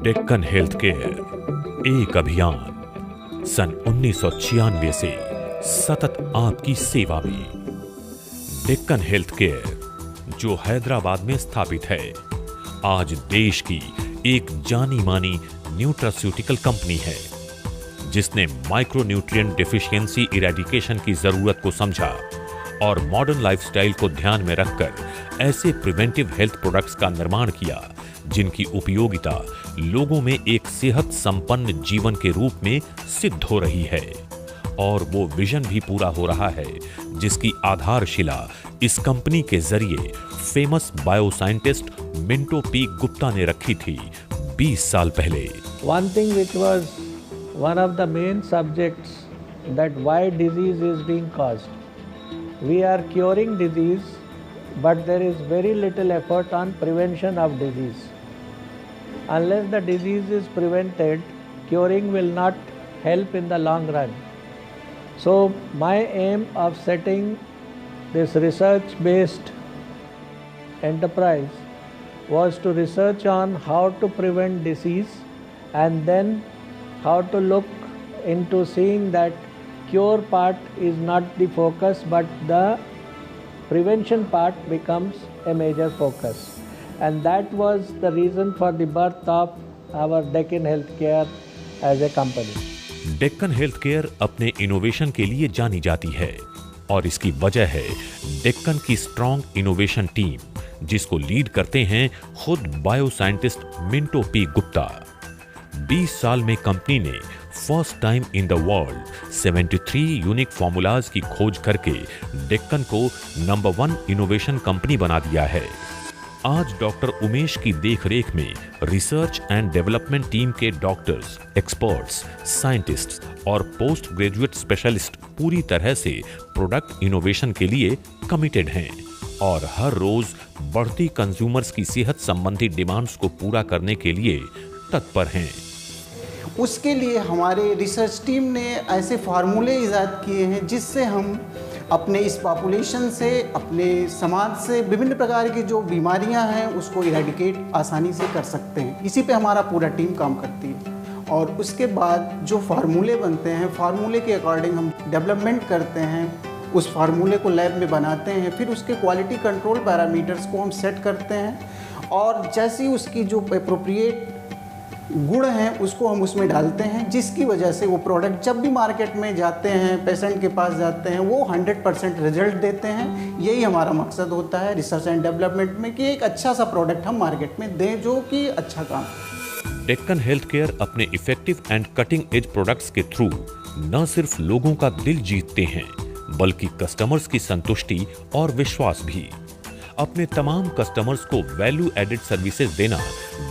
Deccan health care एक अभियान सन 1996 से सतत आपकी सेवा में। डेक्कन हेल्थ केयर जो हैदराबाद में स्थापित है, आज देश की एक जानी मानी न्यूट्रास्यूटिकल कंपनी है, जिसने माइक्रोन्यूट्रिएंट डेफिशिएंसी इरेडिकेशन की जरूरत को समझा और मॉडर्न लाइफस्टाइल को ध्यान में रखकर ऐसे प्रिवेंटिव हेल्थ प्रोडक्ट्स का निर्माण किया जिनकी उपयोगिता लोगों में एक सेहत संपन्न जीवन के रूप में सिद्ध हो रही है। और वो विजन भी पूरा हो रहा है जिसकी आधारशिला इस कंपनी के जरिए फेमस बायोसाइंटिस्ट मिंटो पी गुप्ता ने रखी थी 20 साल पहले। One thing which was one of the main subjects, that why disease is being caused. We are curing disease, but there is very little effort on prevention of disease. Unless the disease is prevented, curing will not help in the long run. So my aim of setting this research-based enterprise was to research on how to prevent disease and then how to look into seeing that cure part is not the focus, but the prevention part becomes a major focus. And that was the reason for the birth of our Deccan Healthcare as a company. Deccan health care अपने innovation के लिए जानी जाती है और इसकी वजह है डेक्कन की स्ट्रॉन्ग इनोवेशन टीम, जिसको लीड करते हैं खुद बायोसाइंटिस्ट मिंटो पी गुप्ता। 20 साल में कंपनी ने first time in the world 73 unique formulas की खोज करके डेक्कन को नंबर 1 इनोवेशन कंपनी बना दिया है। आज डॉक्टर उमेश की देखरेख में रिसर्च एंड डेवलपमेंट टीम के डॉक्टर्स, एक्सपर्ट्स, साइंटिस्ट्स और पोस्ट ग्रेजुएट स्पेशलिस्ट पूरी तरह से प्रोडक्ट इनोवेशन के लिए कमिटेड हैं और हर रोज बढ़ती कंज्यूमर्स की सेहत संबंधी डिमांड्स को पूरा करने के लिए तत्पर हैं। उसके लिए हमारे रिसर्च टीम ने ऐसे फार्मूले इजाद किए हैं जिससे हम अपने इस पॉपुलेशन से, अपने समाज से विभिन्न प्रकार की जो बीमारियां हैं उसको इरेडिकेट आसानी से कर सकते हैं। इसी पे हमारा पूरा टीम काम करती है और उसके बाद जो फार्मूले बनते हैं, फार्मूले के अकॉर्डिंग हम डेवलपमेंट करते हैं, उस फार्मूले को लैब में बनाते हैं, फिर उसके क्वालिटी कंट्रोल पैरामीटर्स को हम सेट करते हैं और जैसी उसकी जो एप्रोप्रिएट गुण हैं उसको हम उसमें डालते हैं, जिसकी वजह से वो प्रोडक्ट जब भी मार्केट में जाते हैं, पेशेंट के पास जाते हैं, वो 100% रिजल्ट देते हैं। यही हमारा मकसद होता है रिसर्च एंड डेवलपमेंट में कि एक अच्छा सा प्रोडक्ट हम मार्केट में दें जो कि अच्छा काम है। डेक्कन हेल्थ केयर अपने effective and cutting edge products के थ्रू न सिर्फ लोगों का दिल जीतते हैं बल्कि कस्टमर्स की संतुष्टि और विश्वास भी। अपने तमाम कस्टमर्स को वैल्यू एडेड सर्विसेज देना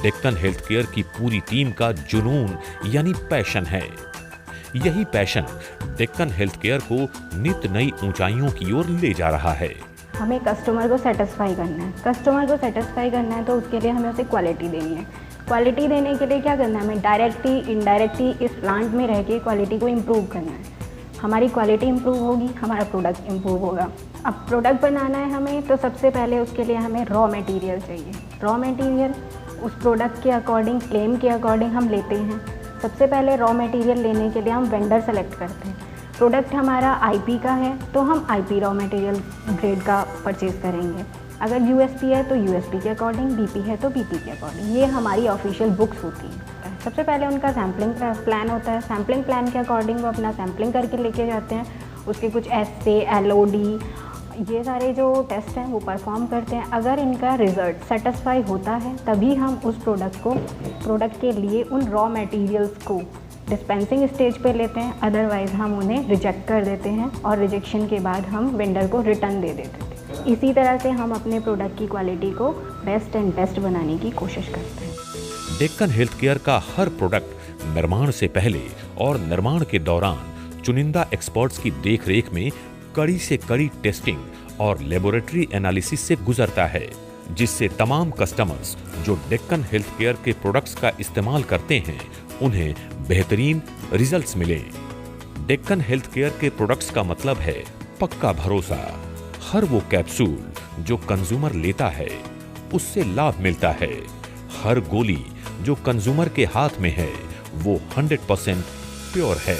डेक्कन हेल्थ केयर की पूरी टीम का जुनून यानी पैशन है। यही पैशन डेक्कन हेल्थ केयर को नित नई ऊंचाइयों की ओर ले जा रहा है। हमें कस्टमर को सेटिस्फाई करना है। कस्टमर को सेटिस्फाई करना है तो उसके लिए हमें उसे क्वालिटी देनी है। क्वालिटी देने के लिए क्या करना है, हमें डायरेक्टली इनडायरेक्टली इस प्लांट में रह के क्वालिटी को इम्प्रूव करना है। हमारी क्वालिटी इम्प्रूव होगी, हमारा प्रोडक्ट इम्प्रूव होगा। अब प्रोडक्ट बनाना है हमें तो सबसे पहले उसके लिए हमें रॉ मटेरियल चाहिए। रॉ मटेरियल उस प्रोडक्ट के अकॉर्डिंग, क्लेम के अकॉर्डिंग हम लेते हैं। सबसे पहले रॉ मटेरियल लेने के लिए हम वेंडर सेलेक्ट करते हैं। प्रोडक्ट हमारा आईपी का है तो हम आईपी रॉ मटेरियल ग्रेड का परचेज़ करेंगे। अगर यूएसपी है तो यूएसपी के अकॉर्डिंग, बीपी है तो बीपी के अकॉर्डिंग। ये हमारी ऑफिशियल बुक्स होती हैं। सबसे पहले उनका सैम्पलिंग प्लान होता है। सैम्पलिंग प्लान के अकॉर्डिंग वो अपना सैम्पलिंग करके लेके जाते हैं। उसके कुछ एसए, एलओडी, ये सारे जो टेस्ट हैं वो परफॉर्म करते हैं। अगर इनका रिज़ल्ट सेटिस्फाई होता है तभी हम उस प्रोडक्ट के लिए उन रॉ मटेरियल्स को डिस्पेंसिंग स्टेज पे लेते हैं। अदरवाइज़ हम उन्हें रिजेक्ट कर देते हैं और रिजेक्शन के बाद हम वेंडर को रिटर्न दे देते थे। इसी तरह से हम अपने प्रोडक्ट की क्वालिटी को बेस्ट एंड बेस्ट बनाने की कोशिश करते हैं। डेक्कन हेल्थ केयर का हर प्रोडक्ट निर्माण से पहले और निर्माण के दौरान चुनिंदा एक्सपर्ट्स की देखरेख में कड़ी से कड़ी टेस्टिंग और लेबोरेटरी एनालिसिस से गुजरता है, जिससे तमाम कस्टमर्स जो डेक्कन हेल्थ केयर के प्रोडक्ट्स का इस्तेमाल करते हैं उन्हें बेहतरीन रिजल्ट्स मिले। डेक्कन हेल्थ केयर के प्रोडक्ट्स का मतलब है पक्का भरोसा। हर वो कैप्सूल जो कंज्यूमर लेता है उससे लाभ मिलता है। हर गोली जो कंज्यूमर के हाथ में है वो 100% प्योर है।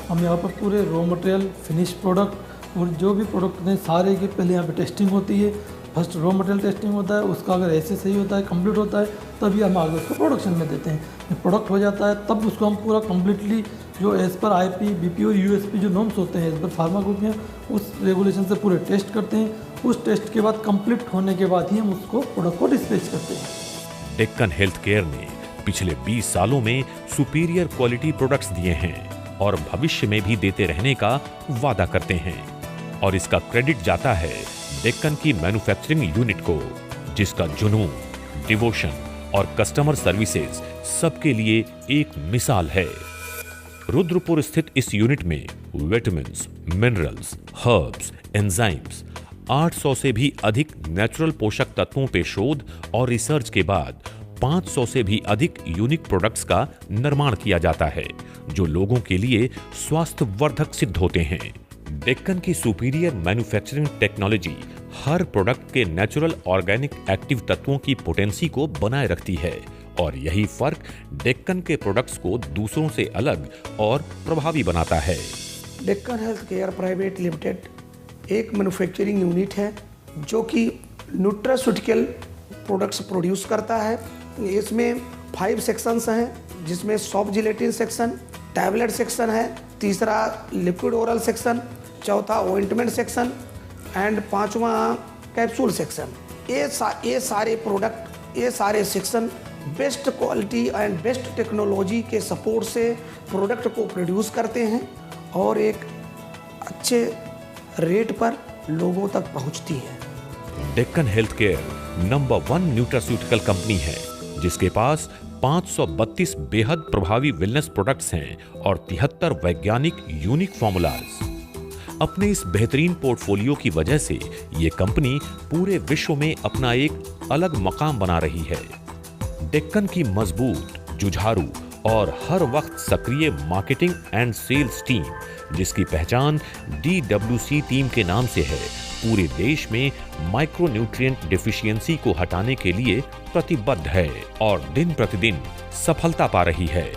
हम यहाँ पर पूरे रॉ मटेरियल, फिनिश प्रोडक्ट और जो भी प्रोडक्ट हैं सारे की पहले यहाँ पे टेस्टिंग होती है। फर्स्ट रॉ मटेरियल टेस्टिंग होता है, उसका अगर ऐसे सही होता है, कंप्लीट होता है, तभी हम आगे उसको प्रोडक्शन में देते हैं। जब प्रोडक्ट हो जाता है तब उसको हम पूरा कम्प्लीटली जो एज़ पर IP, BP और USP जो नॉर्म्स होते हैं एज़ पर फार्मा ग्रुप में, उस रेगुलेशन से पूरे टेस्ट करते हैं। उस टेस्ट के बाद कंप्लीट होने के बाद ही हम उसको प्रोडक्ट को डिस्पैच करते हैं। डेक्कन हेल्थ केयर ने पिछले 20 सालों में सुपीरियर क्वालिटी प्रोडक्ट्स दिए हैं और भविष्य में भी देते रहने का वादा करते हैं। और इसका क्रेडिट जाता है डेक्कन की मैन्युफैक्चरिंग यूनिट को, जिसका जुनून, डिवोशन और कस्टमर सर्विसेज सबके लिए एक मिसाल है। रुद्रपुर स्थित इस यूनिट में विटामिन्स, मिनरल्स, हर्ब्स, एंजाइम्स, 800 से भी अधिक नेचुरल पोषक तत्वों पे शोध और रिसर्च के बाद 500 से भी अधिक यूनिक प्रोडक्ट्स का निर्माण किया जाता है, जो लोगों के लिए स्वास्थ्यवर्धक सिद्ध होते हैं। डेक्कन की सुपीरियर मैन्युफैक्चरिंग टेक्नोलॉजी हर प्रोडक्ट के नेचुरल ऑर्गेनिक एक्टिव तत्वों की पोटेंसी को बनाए रखती है और यही फर्क डेक्कन के प्रोडक्ट्स को दूसरों से अलग और प्रभावी बनाता है। Deccan health care private limited एक मैन्युफैक्चरिंग यूनिट है जो कि न्यूट्रास्यूटिकल प्रोडक्ट्स प्रोड्यूस करता है। इसमें 5 सेक्शंस हैं, जिसमें soft gelatin section, tablet section है, तीसरा लिक्विड ओरल सेक्शन, चौथा ऑइंटमेंट सेक्शन एंड 5वां कैप्सूल सेक्शन। ये सारे प्रोडक्ट, ये सारे section best quality and best technology के सपोर्ट से प्रोडक्ट को प्रोड्यूस करते हैं और एक अच्छे रेट पर लोगों तक पहुंचती है। Deccan health care number 1 nutraceutical company है, जिसके पास 532 बेहद प्रभावी वेलनेस प्रोडक्ट्स हैं और 73 वैज्ञानिक यूनिक फॉर्मूलाज। अपने इस बेहतरीन पोर्टफोलियो की वजह से ये कंपनी पूरे विश्व में अपना एक अलग मकाम बना रही है। डेक्कन की मजबूत, जुझारू और हर वक्त सक्रिय मार्केटिंग एंड सेल्स टीम, जिसकी पहचान DWC टीम के नाम से है, पूरे देश में माइक्रोन्यूट्रिएंट डिफिशियंसी को हटाने के लिए प्रतिबद्ध है और दिन प्रतिदिन सफलता पा रही है।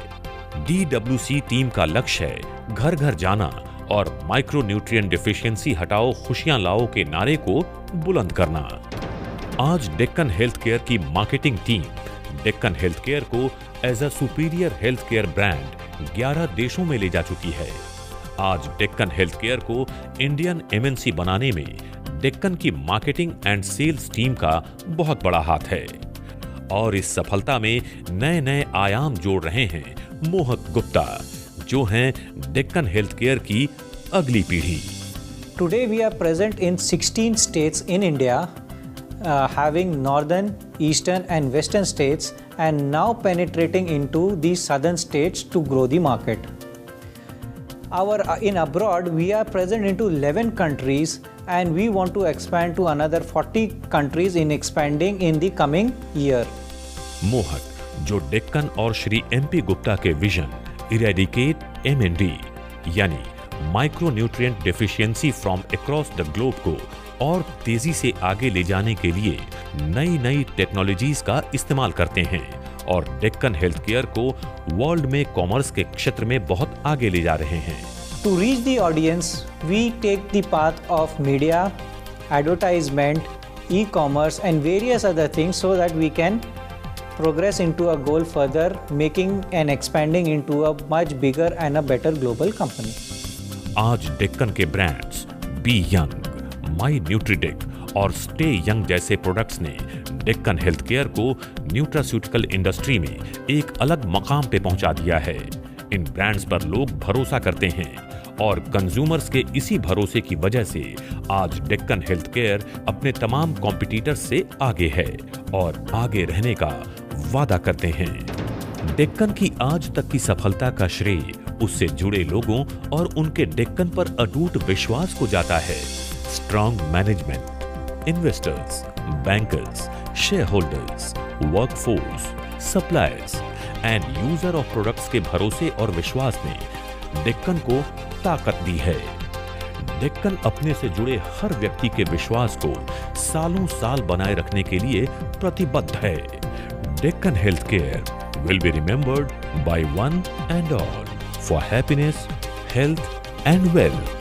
DWC टीम का लक्ष्य है घर घर जाना और माइक्रोन्यूट्रिएंट डिफिशियंसी हटाओ खुशियां लाओ के नारे को बुलंद करना। आज डेक्कन हेल्थ केयर की marketing team Deccan health care को as a superior health care brand 11 देशों में ले जा चुकी है। आज डेक्कन हेल्थ केयर को इंडियन MNC बनाने में डेक्कन की मार्केटिंग एंड सेल्स टीम का बहुत बड़ा हाथ है और इस सफलता में नए नए आयाम जोड़ रहे हैं मोहक गुप्ता, जो हैं डेक्कन हेल्थ केयर की अगली पीढ़ी। Today we are present in 16 states in India, having northern, eastern and western states, and now penetrating into the southern states to grow the market. In abroad we are present into 11 countries and we want to expand to another 40 countries in expanding in the coming year. मोहक, जो डेक्कन और Shri MP Gupta के vision eradicate MND यानी micronutrient deficiency from across the globe को और तेजी से आगे ले जाने के लिए नई नई टेक्नोलॉजीज का इस्तेमाल करते हैं और डेक्कन हेल्थ केयर को वर्ल्ड में कॉमर्स के क्षेत्र में बहुत आगे ले जा रहे हैं। To reach the audience, we take the path of media, advertisement, e-commerce and various other things so that we can progress into a goal further, making and expanding into a much bigger and a better global company. आज डेक्कन के brands be young, माई न्यूट्रीडिक और stay young जैसे products ने Deccan health care को nutraceutical industry में एक अलग मकाम पे पहुंचा दिया है। इन ब्रांड्स पर लोग भरोसा करते हैं और कंज्यूमर्स के इसी भरोसे की वजह से आज डेक्कन हेल्थ केयर अपने तमाम कॉम्पिटिटर्स से आगे है और आगे रहने का वादा करते हैं। डेक्कन की आज तक की सफलता का श्रेय उससे जुड़े लोगों और उनके डेक्कन पर अटूट विश्वास को जाता है। Strong management, investors, bankers, share holders, workforce, suppliers and user of products के भरोसे और विश्वास ने डेक्कन को ताकत दी है। डेक्कन अपने से जुड़े हर व्यक्ति के विश्वास को सालों साल बनाए रखने के लिए प्रतिबद्ध है। Deccan health care will be remembered by one and all for happiness, health and wealth.